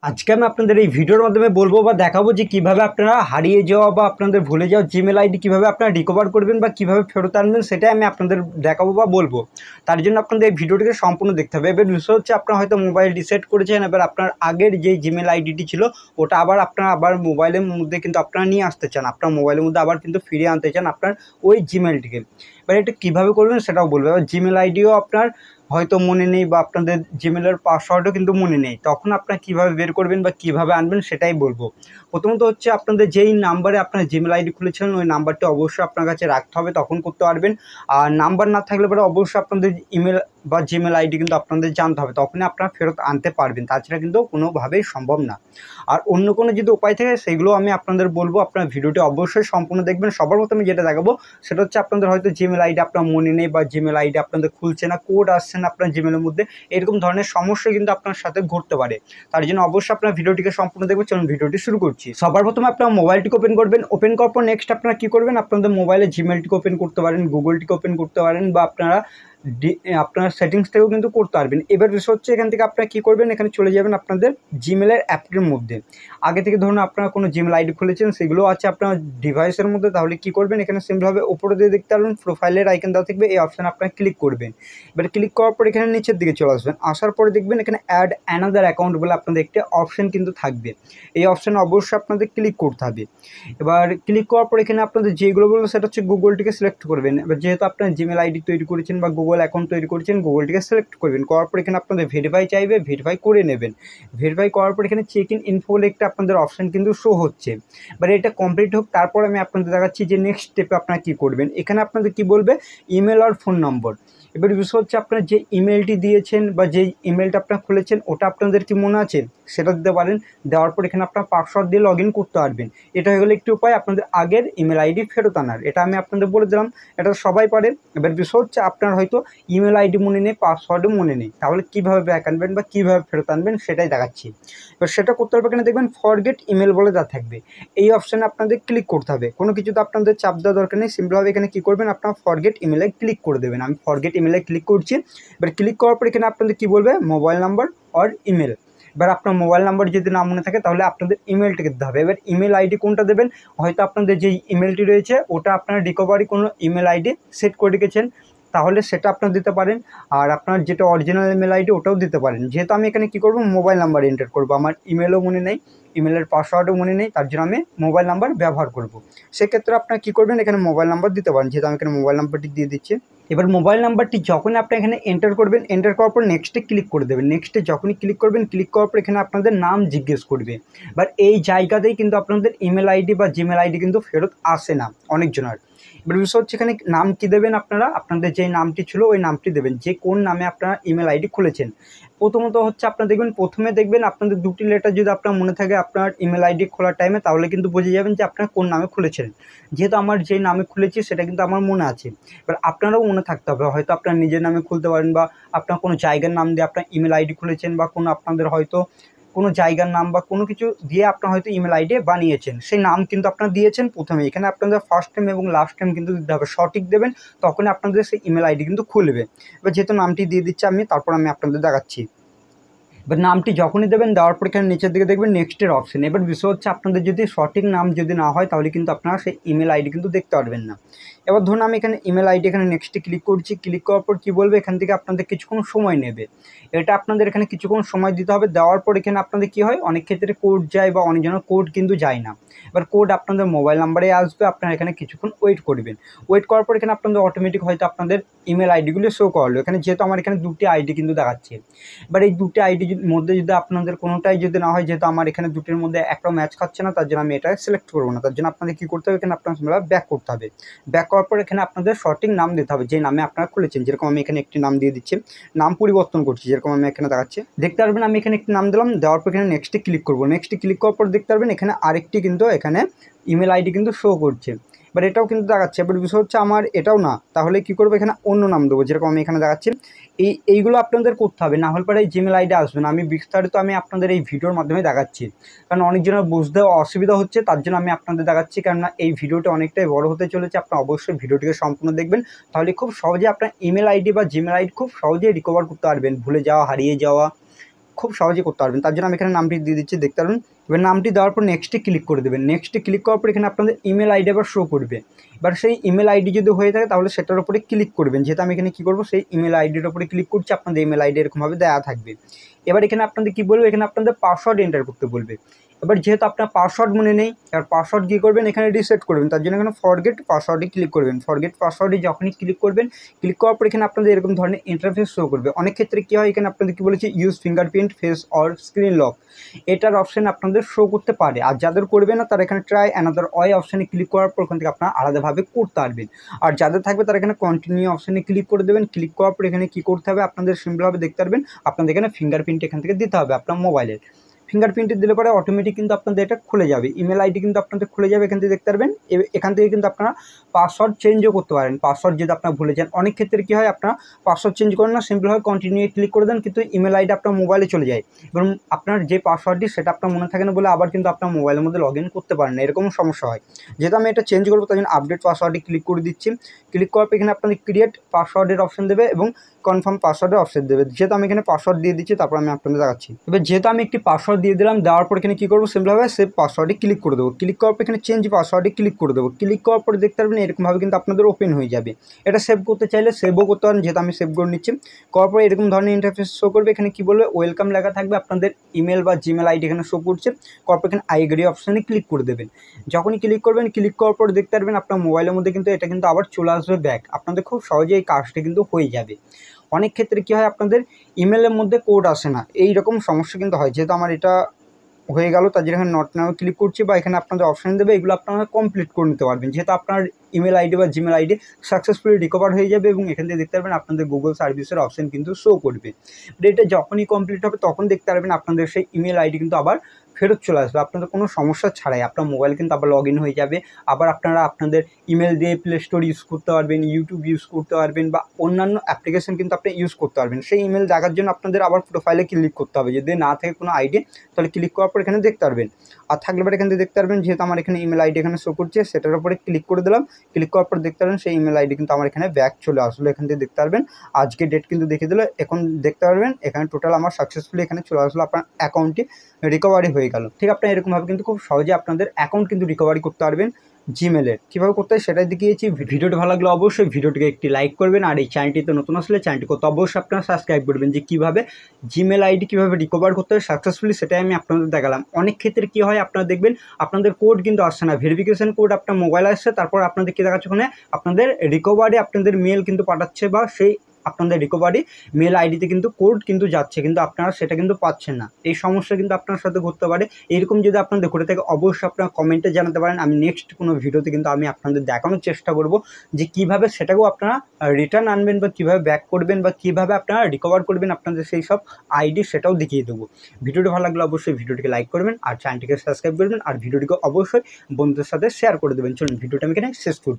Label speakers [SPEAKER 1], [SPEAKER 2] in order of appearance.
[SPEAKER 1] আজকে আমি আপনাদের এই ভিডিওর মাধ্যমে বলবো বা দেখাবো যে কিভাবে আপনারা হারিয়ে যাওয়া বা আপনাদের ভুলে যাওয়া জিমেল আইডি কীভাবে আপনারা রিকভার করবেন বা কীভাবে ফেরত আনবেন সেটাই আমি আপনাদের দেখাবো বা বলবো। তার জন্য আপনাদের এই ভিডিওটিকে সম্পূর্ণ দেখতে হবে। এবার বিষয় হচ্ছে আপনারা হয়তো মোবাইল রিসেট করেছেন, এবার আপনার আগের যে জিমেল আইডিটি ছিল ওটা আবার মোবাইলের মধ্যে কিন্তু আপনারা নিয়ে আসতে চান, আপনার মোবাইলের মধ্যে আবার কিন্তু ফিরিয়ে আনতে চান আপনার ওই জিমেলটিকে। এবার এটা কীভাবে করবেন সেটাও বলবো। এবার জিমেল আইডিও আপনার হয়তো মনে নেই বা আপনাদের জিমেলের পাসওয়ার্ডও কিন্তু মনে নেই, তখন আপনারা কীভাবে বের করবেন বা কীভাবে আনবেন সেটাই বলবো। প্রথমত হচ্ছে আপনাদের যেই নাম্বারে আপনার জিমেল আইডি খুলেছিলেন ওই নাম্বারটি অবশ্যই আপনার কাছে রাখতে হবে, তখন করতে পারবেন। আর নাম্বার না থাকলে পরে অবশ্যই আপনাদের ইমেল বা জিমেল আইডি কিন্তু আপনাদের জানতে হবে, তখনই আপনারা ফেরত আনতে পারবেন, তাছাড়া কিন্তু কোনোভাবেই সম্ভব না। আর অন্য কোনো যদি উপায় থাকে সেগুলো আমি আপনাদের বলবো, আপনার ভিডিওটি অবশ্যই সম্পূর্ণ দেখবেন। সবার প্রথমে যেটা দেখাবো সেটা হচ্ছে আপনাদের হয়তো জিমেল আইডি আপনার মনে নেই বা জিমেল আইডি আপনাদের খুলছে না, কোড আসছে না আপনার জিমেলের মধ্যে, এরকম ধরনের সমস্যা কিন্তু আপনার সাথে ঘটতে পারে। তার জন্য অবশ্যই আপনার ভিডিওটিকে সম্পূর্ণ দেখবেন। চলুন ভিডিওটি শুরু করছি। সবার প্রথমে আপনার মোবাইলটিকে ওপেন করবেন। ওপেন করার পর নেক্সট আপনারা কী করবেন, আপনাদের মোবাইলে জিমেলটিকে ওপেন করতে পারেন, গুগলটিকে ওপেন করতে পারেন বা আপনারা আপনার সেটিংস থেকেও কিন্তু করতে পারবেন। এবার বিষয় হচ্ছে এখান থেকে আপনারা কী করবেন, এখানে চলে যাবেন আপনাদের জিমেলের অ্যাপটির মধ্যে। আগে থেকে ধরুন আপনারা কোনো জিমেল আইডি খুলেছেন, সেগুলো আছে আপনার ডিভাইসের মধ্যে, তাহলে কী করবেন, এখানে সিম্পলভাবে উপরে দিয়ে দেখতে পারবেন প্রোফাইলের আইকন দেওয়া থাকবে, এই অপশানে আপনারা ক্লিক করবেন। এবার ক্লিক করার পর এখানে নিচের দিকে চলে আসবেন, আসার পরে দেখবেন এখানে অ্যাড অ্যানাদার অ্যাকাউন্ট বলে আপনাদের একটি অপশান কিন্তু থাকবে, এই অপশানে অবশ্যই আপনাদের ক্লিক করতে হবে। এবার ক্লিক করার পর এখানে আপনাদের যেগুলো বলবো সেটা হচ্ছে গুগলটিকে সিলেক্ট করবেন। এবার যেহেতু আপনার জিমেল আইডি তৈরি করেছেন বা গুগল অ্যাকাউন্ট তৈরি করেছেন, গুগলটিকে সিলেক্ট করবেন। করার পর এখানে আপনাদের ভেরিফাই চাইবে, ভেরিফাই করে নেবেন। ভেরিফাই করার পর এখানে চেক ইন ইনফো বলে একটা আপনাদের অপশান কিন্তু শো হচ্ছে। এবার এটা কমপ্লিট হোক, তারপর আমি আপনাদের দেখাচ্ছি যে নেক্সট স্টেপে আপনারা কী করবেন। এখানে আপনাদের কী বলবে, ইমেল আর ফোন নম্বর। এবার বিষয় হচ্ছে আপনার যে ইমেলটি দিয়েছেন বা যেই ইমেলটা আপনারা খুলেছেন ওটা আপনাদের কি মনে আছে সেটা দিতে পারেন। দেওয়ার পর এখানে আপনার পাসওয়ার্ড দিয়ে লগ ইন করতে পারবেন। এটা হয়ে গেলে একটি উপায় আপনাদের আগের ইমেল আইডি ফেরত আনার, এটা আমি আপনাদের বলে দিলাম, এটা সবাই পারে। এবার বিষয় হচ্ছে আপনার হয়তো ইমেল আইডি মনে নেই, পাসওয়ার্ডও মনে নেই, তাহলে কীভাবে ব্যাক আনবেন বা কীভাবে ফেরত আনবেন সেটাই দেখাচ্ছি। এবার সেটা করতে হবে, এখানে দেখবেন ফরগেট ইমেল বলে যা থাকবে, এই অপশানে আপনাদের ক্লিক করতে হবে। কোনো কিছুতে আপনাদের চাপ দেওয়া দরকার নেই, সিম্পলভাবে এখানে কী করবেন, আপনার ফরগেট ইমেলে ক্লিক করে দেবেন। আমি ফরগেট ইমেলে ক্লিক করছি। এবার ক্লিক করার পর এখানে আপনাদের কী বলবে, মোবাইল নাম্বার অর ইমেল। এবার আপনার মোবাইল নাম্বার যদি না মনে থাকে তাহলে আপনাদের ইমেলটাকে দিতে হবে। এবার ইমেল আইডি কোনটা দেবেন, হয়তো আপনাদের যেই ইমেলটি রয়েছে ওটা আপনারা রিকভারি কোনো ইমেল আইডি সেট করে রেখেছেন, তাহলে সেটা আপনারা দিতে পারেন। আর আপনার যেটা অরিজিনাল ইমেল আইডি ওটাও দিতে পারেন। যেহেতু আমি এখানে কী করব, মোবাইল নাম্বার এন্টার করব, আমার ইমেলও মনে নেই, ইমেলের পাসওয়ার্ডও মনে নেই, তার জন্য আমি মোবাইল নাম্বার ব্যবহার করব। সেক্ষেত্রে আপনারা কী করবেন, এখানে মোবাইল নাম্বার দিতে পারেন, যেহেতু আমি এখানে মোবাইল নাম্বারটি দিয়ে দিচ্ছি। এবার মোবাইল নাম্বারটি যখনই আপনি এখানে এন্টার করবেন, এন্টার করার পর নেক্সটে ক্লিক করে দেবেন। নেক্সটে যখনই ক্লিক করবেন, ক্লিক করার পর এখানে আপনাদের নাম জিজ্ঞেস করবে। বাট এই জায়গাতেই কিন্তু আপনাদের ইমেল আইডি বা জিমেল আইডি কিন্তু ফেরত আসে না অনেকজনের। এবার বিষয় হচ্ছে এখানে নাম কী দেবেন, আপনারা আপনাদের যেই নামটি ছিল ওই নামটি দেবেন, যে কোন নামে আপনারা ইমেল আইডি খুলেছেন। প্রথমত হচ্ছে আপনারা দেখবেন, প্রথমে দেখবেন আপনাদের দুটি লেটার যদি আপনার মনে থাকে আপনার ইমেল আইডি খোলার টাইমে, তাহলে কিন্তু বুঝে যাবেন যে আপনারা কোন নামে খুলেছিলেন। যেহেতু আমার যেই নামে খুলেছি সেটা কিন্তু আমার মনে আছে। এবার আপনারাও মনে থাকতে হবে, হয়তো আপনার নিজের নামে খুলতে পারেন বা আপনার কোনো জায়গার নাম দিয়ে আপনার ইমেল আইডি খুলেছেন বা কোনো আপনাদের হয়তো কোনো জায়গার নাম বা কোনো কিছু দিয়ে আপনার হয়তো ইমেল আইডি বানিয়েছেন, সেই নাম কিন্তু আপনারা দিয়েছেন প্রথমে। এখানে আপনাদের ফার্স্ট নেম এবং লাস্ট নেম কিন্তু দিতে হবে, সঠিক দেবেন, তখনই আপনাদের সেই ইমেল আইডি কিন্তু খুলবে। এবার যেহেতু নামটি দিয়ে দিচ্ছি আমি, তারপর আমি আপনাদের দেখাচ্ছি। এবার নামটি যখনই দেবেন, দেওয়ার পর এখানে নিচের দিকে দেখবেন নেক্সটের অপশন। এবার বিষয় হচ্ছে আপনাদের যদি সঠিক নাম যদি না হয় তাহলে কিন্তু আপনারা সেই ইমেল আইডি কিন্তু দেখতে পারবেন না। এবার ধরুন আমি এখানে ইমেল আইডি এখানে নেক্সটে ক্লিক করছি। ক্লিক করার পর কী বলবে, এখান থেকে আপনাদের কিছুক্ষণ সময় নেবে, এটা আপনাদের এখানে কিছুক্ষণ সময় দিতে হবে। দেওয়ার পর এখানে আপনাদের কী হয়, অনেক ক্ষেত্রে কোড যায় বা অনেকজনের কোড কিন্তু যায় না। এবার কোড আপনাদের মোবাইল নাম্বারে আসবে, আপনারা এখানে কিছুক্ষণ ওয়েট করবেন। ওয়েট করার পর এখানে আপনাদের অটোমেটিক হয়তো আপনাদের ইমেল আইডিগুলো শো করলো। এখানে যেহেতু আমার এখানে দুটি আইডি কিন্তু দেখাচ্ছে, এবার এই দুটি আইডির মধ্যে যদি আপনাদের কোনোটাই যদি না হয়, যেহেতু আমার এখানে দুটির মধ্যে একটাও ম্যাচ খাচ্ছে না, তার জন্য আমি এটা সিলেক্ট করবো না। তার জন্য আপনাদের কী করতে হবে, এখানে আপনার ব্যাক করতে হবে। ব্যাক করার পর এখানে আপনাদের সঠিক নাম দিতে হবে, যে নামে আপনারা খুলেছেন। যেরকম আমি এখানে একটি নাম দিয়ে দিচ্ছি, নাম পরিবর্তন করছি, যেরকম আমি এখানে দেখাচ্ছি, দেখতে পারবেন আমি এখানে একটি নাম দিলাম। দেওয়ার পর এখানে নেক্সটে ক্লিক করবো। নেক্সটে ক্লিক করার পর দেখতে পারবেন এখানে আরেকটি কিন্তু এখানে ইমেল আইডি কিন্তু শো করছে, বাট এটাও কিন্তু দেখাচ্ছে। এবার বিষয় হচ্ছে আমার এটাও না, তাহলে কী করবো, এখানে অন্য নাম দেবো, যেরকম আমি এখানে দেখাচ্ছি। এইগুলো আপনাদের করতে হবে, না হলে পরে এই জিমেল আইডি আসবে না। আমি বিস্তারিত আমি আপনাদের এই ভিডিওর মাধ্যমে দেখাচ্ছি, কারণ অনেকজনের বুঝতে অসুবিধা হচ্ছে, তার জন্য আমি আপনাদের দেখাচ্ছি। কেননা এই ভিডিওটা অনেকটাই বড় হতে চলেছে, আপনারা অবশ্যই ভিডিওটিকে সম্পূর্ণ দেখবেন, তাহলে খুব সহজে আপনার ইমেল আইডি বা জিমেল আইডি খুব সহজেই রিকভার করতে পারবেন। ভুলে যাওয়া, হারিয়ে যাওয়া খুব সহজেই করতে পারবেন। তার জন্য আমি এখানে নামটি দিয়ে দিচ্ছি, দেখতে পারবেন। এবার নামটি দেওয়ার পর নেক্সটে ক্লিক করে দেবেন। নেক্সটে ক্লিক করার পর এখানে আপনাদের ইমেল আইডি আবার শো করবে। এবার সেই ইমেল আইডি যদি হয়ে থাকে তাহলে সেটার উপরে ক্লিক করবেন। যেহেতু আমি এখানে কী করবো, সেই ইমেল আইডির উপরে ক্লিক করছি, আপনাদের ইমেল আইডি এরকমভাবে দেওয়া থাকবে। এবার এখানে আপনাদের কী বলবে, এখানে আপনাদের পাসওয়ার্ড এন্টার করতে বলবে। এবার যেহেতু আপনার পাসওয়ার্ড মনে নেই, আর পাসওয়ার্ড কী করবেন, এখানে রিসেট করবেন। তার জন্য এখানে ফরগেট পাসওয়ার্ডে ক্লিক করবেন। ফরগেট পাসওয়ার্ডে যখনই ক্লিক করবেন, ক্লিক করার পর এখানে আপনাদের এরকম ধরনের ইন্টারফেস শো করবে। অনেক ক্ষেত্রে কী হয়, এখানে আপনাদের কী বলেছে, use fingerprint, face or screen lock, এটার অপশান আপনাদের শো করতে পারে। আর যাদের করবে না তারা এখানে ট্রাই অ্যানাদার ওয়ে অপশানে ক্লিক করার পর ওখান থেকে আপনারা আলাদাভাবে করতে পারবেন। আর যাদের থাকবে তারা এখানে কন্টিনিউ অপশানে ক্লিক করে দেবেন। ক্লিক করার পর এখানে কী করতে হবে, আপনাদের সিম্পলভাবে দেখতে পারবেন, আপনাদের এখানে ফিঙ্গারপ্রিন্ট এখান থেকে দিতে হবে আপনার মোবাইলের। ফিঙ্গারপ্রিন্টে দিলে পরে অটোমেটিক কিন্তু আপনাদের এটা খুলে যাবে, ইমেল আইডি কিন্তু আপনাদের খুলে যাবে। এখান থেকে দেখতে পারবেন, এখান থেকে কিন্তু আপনারা পাসওয়ার্ড চেঞ্জও করতে পারেন। পাসওয়ার্ড যদি আপনারা ভুলে যান, অনেক ক্ষেত্রে কী হয়, আপনারা পাসওয়ার্ড চেঞ্জ করেন না, সিম্পলভাবে কন্টিনিউ ক্লিক করে দেন, কিন্তু ইমেল আইডি আপনার মোবাইলে চলে যায় এবং আপনার যে পাসওয়ার্ডটি সেটা আপনার মনে থাকে না বলে আবার কিন্তু আপনার মোবাইলের মধ্যে লগ ইন করতে পারেন না, এরকম সমস্যা হয়। যেহেতু আমি এটা চেঞ্জ করবো তাই জন্য আপডেট পাসওয়ার্ডে ক্লিক করে দিচ্ছি। ক্লিক করার পর এখানে আপনাদের ক্রিয়েট পাসওয়ার্ডের অপশন দেবে এবং কনফার্ম পাসওয়ার্ডের অপশন দেবে। যেহেতু আমি এখানে পাসওয়ার্ড দিয়ে দিচ্ছি, তারপর আমি আপনাদের দেখাচ্ছি। এবার যেহেতু আমি একটি পাসওয়ার্ড দিয়ে দিলাম, দেওয়ার পর এখানে কী করবো, সিম্পলভাবে সেভ পাসওয়ার্ডে ক্লিক করে দেবো। ক্লিক করার পর এখানে চেঞ্জ পাসওয়ার্ডে ক্লিক করে দেবো। ক্লিক করার পর দেখতে পারবেন এরকমভাবে কিন্তু আপনাদের ওপেন হয়ে যাবে। এটা সেভ করতে চাইলে সেভও করতে পারেন, যেহেতু আমি সেভ করে নিচ্ছি। করার পর এরকম ধরনের ইন্টারফেস শো করবে। এখানে কী বলবে, ওয়েলকাম লেখা থাকবে, আপনাদের ইমেল বা জিমেল আইডি এখানে শো করছে। করার পর এখানে আই এগ্রি অপশানে ক্লিক করে দেবেন। যখনই ক্লিক করবেন, ক্লিক করার পর দেখতে পারবেন আপনার মোবাইলের মধ্যে কিন্তু এটা কিন্তু আবার চলে আসবে ব্যাক। আপনাদের খুব সহজে এই কাজটা কিন্তু হয়ে যাবে। অনেক ক্ষেত্রে কী হয়, আপনাদের ইমেলের মধ্যে কোড আসে না, এই রকম সমস্যা কিন্তু হয়। যেহেতু আমার এটা হয়ে গেল, তার জন্য এখানে নট নাও ক্লিক করছি, বা এখানে আপনাদের অপশান দেবে, এগুলো আপনারা কমপ্লিট করে নিতে পারবেন। যেহেতু আপনার ইমেল আইডি বা জিমেল আইডি সাকসেসফুলি রিকভার হয়ে যাবে এবং এখান থেকে দেখতে পারবেন আপনাদের গুগল সার্ভিসের অপশান কিন্তু শো করবে। এটা যখনই কমপ্লিট হবে তখন দেখতে পারবেন আপনাদের সেই ইমেল আইডি কিন্তু আবার ফেরত চলে আসবে, আপনাদের কোনো সমস্যা ছাড়াই। আপনার মোবাইল কিন্তু আবার লগ ইন হয়ে যাবে। আবার আপনারা আপনাদের ইমেল দিয়ে প্লে স্টোর ইউজ করতে পারবেন, ইউটিউব ইউজ করতে পারবেন, বা অন্যান্য অ্যাপ্লিকেশন কিন্তু আপনি ইউজ করতে পারবেন। সেই ইমেল দেখার জন্য আপনাদের আবার প্রোফাইলে ক্লিক করতে হবে। যদি না থাকে কোনো আইডি, তাহলে ক্লিক করার পর এখানে দেখতে পারবেন। আর থাকলে পরে এখান থেকে দেখতে পারবেন, যেহেতু আমার এখানে ইমেল আইডি এখানে শো করছে, সেটার উপরে ক্লিক করে দিলাম। ক্লিক করার পর দেখতে পারবেন সেই ইমেল আইডি কিন্তু আমার এখানে ব্যাক চলে আসলো। এখান থেকে দেখতে পারবেন আজকে ডেট কিন্তু দেখে দিল। এখন দেখতে পারবেন এখানে টোটাল আমার সাকসেসফুলি এখানে চলে আসলো, আপনার অ্যাকাউন্টটি রিকভারি হয়ে গেল। ঠিক আপনার এরকমভাবে কিন্তু খুব সহজে আপনাদের অ্যাকাউন্ট কিন্তু রিকভারি করতে পারবেন। জিমেলের কীভাবে করতে হয় সেটাই দেখিয়েছি। ভিডিওটি ভালো লাগলে অবশ্যই ভিডিওটিকে একটি লাইক করবেন, আর এই চ্যানেলটিতে নতুন আসলে চ্যানেলটিকে তো অবশ্যই আপনারা সাবস্ক্রাইব করবেন। যে কীভাবে জিমেল আইডি কীভাবে রিকভার করতে হয় সাকসেসফুলি, সেটাই আমি আপনাদের দেখালাম। অনেক ক্ষেত্রে কী হয়, আপনারা দেখবেন আপনাদের কোড কিন্তু আসছে না, ভেরিফিকেশন কোড আপনার মোবাইলে আসছে, তারপর আপনাদের কী দেখাচ্ছে, ওখানে আপনাদের রিকভারি আপনাদের মেল কিন্তু পাঠাচ্ছে, বা সেই আপনাদের রিকভারি মেল আইডিতে কিন্তু কোড কিন্তু যাচ্ছে, কিন্তু আপনারা সেটা কিন্তু পাচ্ছেন না। এই সমস্যা কিন্তু আপনার সাথে ঘটতে পারে। এরকম যদি আপনাদের ঘটে থাকে অবশ্যই আপনারা কমেন্টে জানাতে পারেন। আমি নেক্সট কোনো ভিডিওতে কিন্তু আমি আপনাদের দেখানোর চেষ্টা করব যে কীভাবে সেটাকেও আপনারা রিটার্ন আনবেন, বা কীভাবে ব্যাক করবেন, বা কীভাবে আপনারা রিকভার করবেন আপনাদের সেই সব আইডি, সেটাও দেখিয়ে দেবো। ভিডিওটি ভালো লাগলে অবশ্যই ভিডিওটিকে লাইক করবেন, আর চ্যানেলটিকে সাবস্ক্রাইব করবেন, আর ভিডিওটিকে অবশ্যই বন্ধুদের সাথে শেয়ার করে দেবেন। চলুন ভিডিওটা আমি এখানে শেষ করছি।